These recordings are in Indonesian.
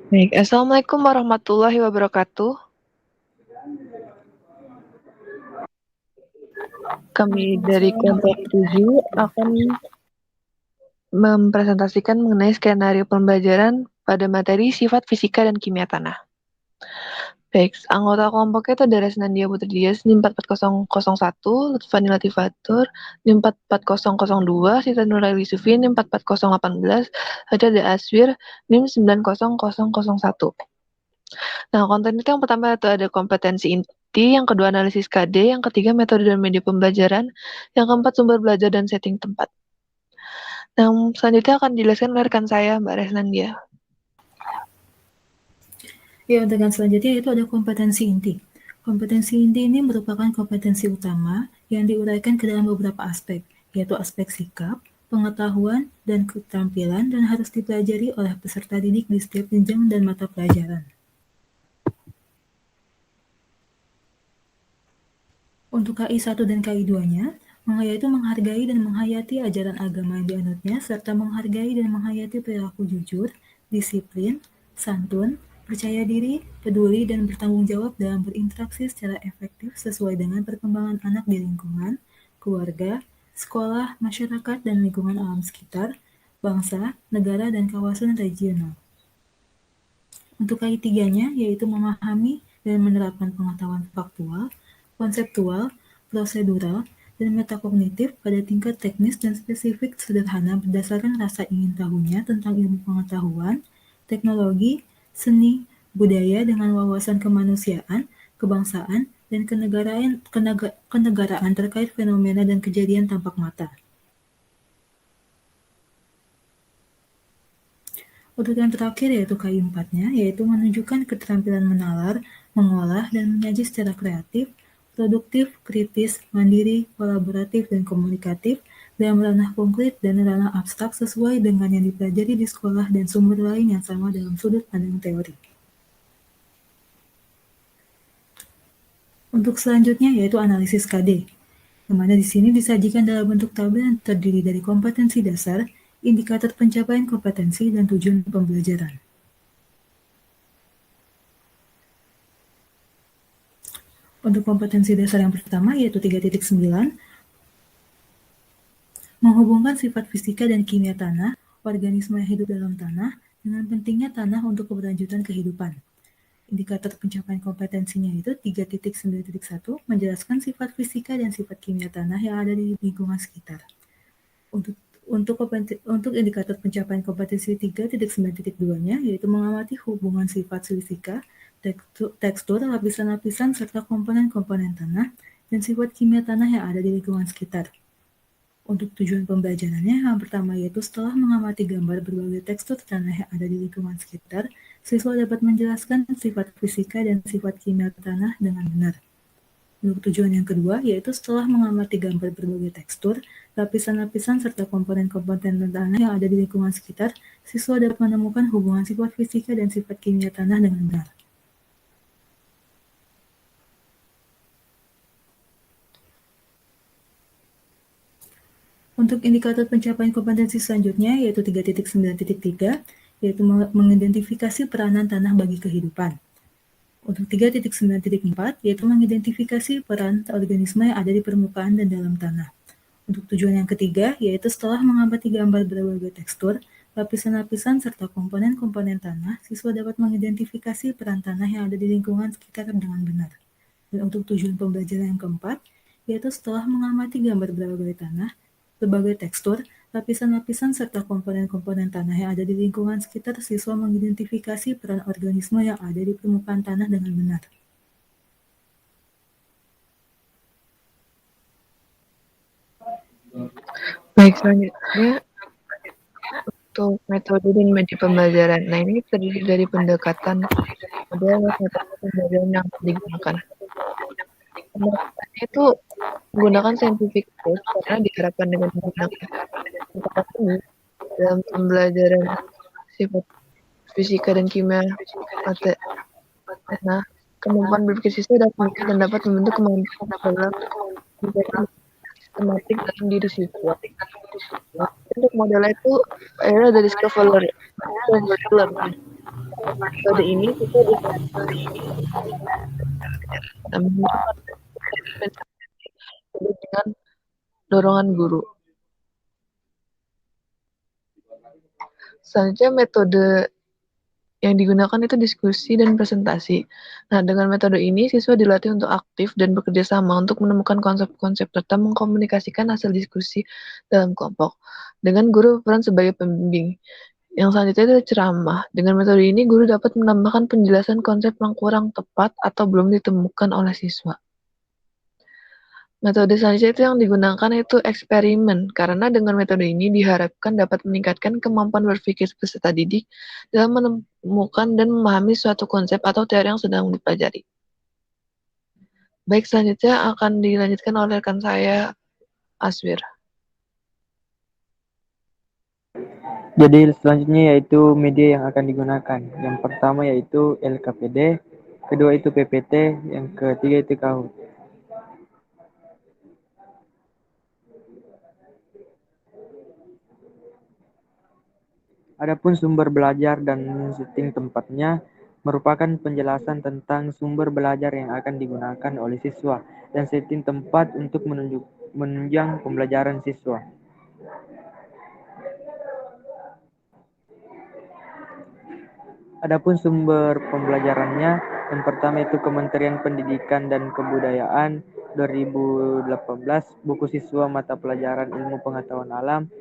Baik, Assalamualaikum warahmatullahi wabarakatuh. Kami dari kelompok 7 akan mempresentasikan mengenai skenario pembelajaran pada materi sifat fisika dan kimia tanah. Baik, anggota kelompoknya itu ada Resnandia Putri Dias, NIM 44001, Lutfani Latifatur, NIM 44002, Sita Nuraili Sufi, NIM 44018, Hajada Aswir, NIM 90001. Nah, konten itu yang pertama itu ada kompetensi inti, yang kedua analisis KD, yang ketiga metode dan media pembelajaran, yang keempat sumber belajar dan setting tempat. Nah, selanjutnya akan dijelaskan oleh rekan saya, Mbak Resnandia. Ya, dengan selanjutnya itu ada kompetensi inti. Kompetensi inti ini merupakan kompetensi utama yang diuraikan ke dalam beberapa aspek, yaitu aspek sikap, pengetahuan, dan keterampilan dan harus dipelajari oleh peserta didik di setiap jenjang dan mata pelajaran. Untuk KI 1 dan KI 2-nya, yaitu menghargai dan menghayati ajaran agama yang dianutnya, serta menghargai dan menghayati perilaku jujur, disiplin, santun, percaya diri, peduli, dan bertanggung jawab dalam berinteraksi secara efektif sesuai dengan perkembangan anak di lingkungan, keluarga, sekolah, masyarakat, dan lingkungan alam sekitar, bangsa, negara, dan kawasan regional. Untuk KI 3-nya, yaitu memahami dan menerapkan pengetahuan faktual, konseptual, prosedural, dan metakognitif pada tingkat teknis dan spesifik sederhana berdasarkan rasa ingin tahunya tentang ilmu pengetahuan, teknologi, seni, budaya dengan wawasan kemanusiaan, kebangsaan, dan kenegaraan terkait fenomena dan kejadian tampak mata. Untuk yang terakhir yaitu KI 4-nya, yaitu menunjukkan keterampilan menalar, mengolah, dan menyaji secara kreatif, produktif, kritis, mandiri, kolaboratif, dan komunikatif dalam ranah konkret dan ranah abstrak sesuai dengan yang dipelajari di sekolah dan sumber lain yang sama dalam sudut pandang teori. Untuk selanjutnya yaitu analisis KD, yang mana di sini disajikan dalam bentuk tabel yang terdiri dari kompetensi dasar, indikator pencapaian kompetensi, dan tujuan pembelajaran. Untuk kompetensi dasar yang pertama yaitu 3.9, menghubungkan sifat fisika dan kimia tanah, organisme yang hidup dalam tanah, dengan pentingnya tanah untuk keberlanjutan kehidupan. Indikator pencapaian kompetensinya itu 3.9.1 menjelaskan sifat fisika dan sifat kimia tanah yang ada di lingkungan sekitar. Untuk indikator pencapaian kompetensi 3.9.2-nya yaitu mengamati hubungan sifat fisika, tekstur, lapisan-lapisan, serta komponen-komponen tanah, dan sifat kimia tanah yang ada di lingkungan sekitar. Untuk tujuan pembelajarannya, yang pertama yaitu setelah mengamati gambar berbagai tekstur tanah yang ada di lingkungan sekitar, siswa dapat menjelaskan sifat fisika dan sifat kimia tanah dengan benar. Untuk tujuan yang kedua, yaitu setelah mengamati gambar berbagai tekstur, lapisan-lapisan, serta komponen-komponen tanah yang ada di lingkungan sekitar, siswa dapat menemukan hubungan sifat fisika dan sifat kimia tanah dengan benar. Untuk indikator pencapaian kompetensi selanjutnya, yaitu 3.9.3, yaitu mengidentifikasi peranan tanah bagi kehidupan. Untuk 3.9.4, yaitu mengidentifikasi peran organisme yang ada di permukaan dan dalam tanah. Untuk tujuan yang ketiga, yaitu setelah mengamati gambar berbagai tekstur, lapisan-lapisan, serta komponen-komponen tanah, siswa dapat mengidentifikasi peran tanah yang ada di lingkungan sekitar dengan benar. Dan untuk tujuan pembelajaran yang keempat, yaitu setelah mengamati gambar berbagai tekstur, lapisan-lapisan, serta komponen-komponen tanah yang ada di lingkungan sekitar, siswa mengidentifikasi peran organisme yang ada di permukaan tanah dengan benar. Baik, selanjutnya untuk metode dan media pembelajaran. Nah, ini terdiri dari pendekatan model metode pembelajaran yang digunakan. Pendekatannya itu menggunakan scientific approach karena diharapkan dengan menggunakan pendekatan ini dalam pembelajaran sifat fisika dan kimia nah, kemampuan berpikir siswa dapat membentuk kemampuan dalam sistematik dalam diri siswa. Untuk modelnya itu adalah dari Discover Learning. Metode ini kita dengan dorongan guru. Selanjutnya metode yang digunakan itu diskusi dan presentasi. Nah, dengan metode ini siswa dilatih untuk aktif dan bekerja sama untuk menemukan konsep-konsep serta mengkomunikasikan hasil diskusi dalam kelompok. Dengan guru berperan sebagai pembimbing. Yang selanjutnya adalah ceramah. Dengan metode ini, guru dapat menambahkan penjelasan konsep yang kurang tepat atau belum ditemukan oleh siswa. Metode selanjutnya itu yang digunakan itu eksperimen, karena dengan metode ini diharapkan dapat meningkatkan kemampuan berpikir peserta didik dalam menemukan dan memahami suatu konsep atau teori yang sedang dipelajari. Baik, selanjutnya akan dilanjutkan oleh rekan saya, Aswir. Jadi selanjutnya yaitu media yang akan digunakan. Yang pertama yaitu LKPD, kedua itu PPT, yang ketiga itu Kahoot. Adapun sumber belajar dan setting tempatnya merupakan penjelasan tentang sumber belajar yang akan digunakan oleh siswa dan setting tempat untuk menunjang pembelajaran siswa. Adapun sumber pembelajarannya, yang pertama itu Kementerian Pendidikan dan Kebudayaan 2018, buku siswa mata pelajaran Ilmu Pengetahuan Alam,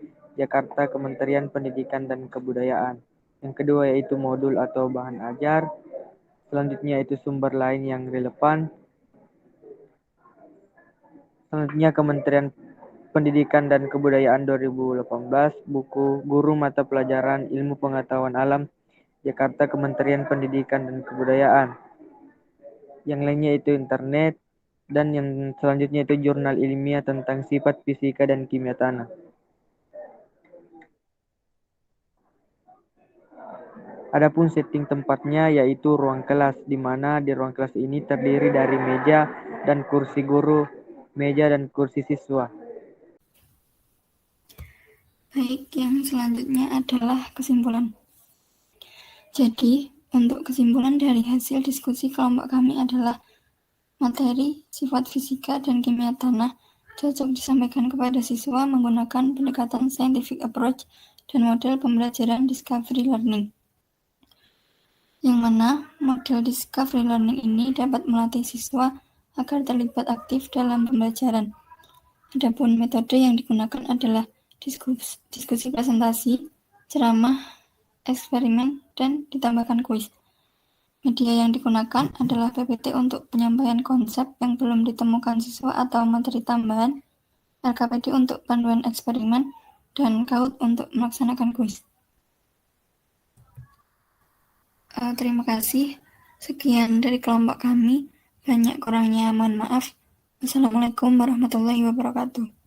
Jakarta Kementerian Pendidikan dan Kebudayaan. Yang kedua yaitu modul atau bahan ajar. Selanjutnya itu sumber lain yang relevan. Selanjutnya Kementerian Pendidikan dan Kebudayaan 2018, buku Guru Mata Pelajaran Ilmu Pengetahuan Alam, Jakarta Kementerian Pendidikan dan Kebudayaan. Yang lainnya itu internet, dan yang selanjutnya itu jurnal ilmiah tentang sifat fisika dan kimia tanah. Adapun setting tempatnya yaitu ruang kelas, di mana di ruang kelas ini terdiri dari meja dan kursi guru, meja dan kursi siswa. Baik, yang selanjutnya adalah kesimpulan. Jadi, untuk kesimpulan dari hasil diskusi kelompok kami adalah materi, sifat fisika, dan kimia tanah cocok disampaikan kepada siswa menggunakan pendekatan scientific approach dan model pembelajaran discovery learning. Yang mana model discovery learning ini dapat melatih siswa agar terlibat aktif dalam pembelajaran. Adapun metode yang digunakan adalah diskusi presentasi, ceramah, eksperimen, dan ditambahkan kuis. Media yang digunakan adalah PPT untuk penyampaian konsep yang belum ditemukan siswa atau materi tambahan, LKPD untuk panduan eksperimen, dan Kahoot untuk melaksanakan kuis. Terima kasih. Sekian dari kelompok kami. Banyak kurangnya mohon maaf. Wassalamualaikum warahmatullahi wabarakatuh.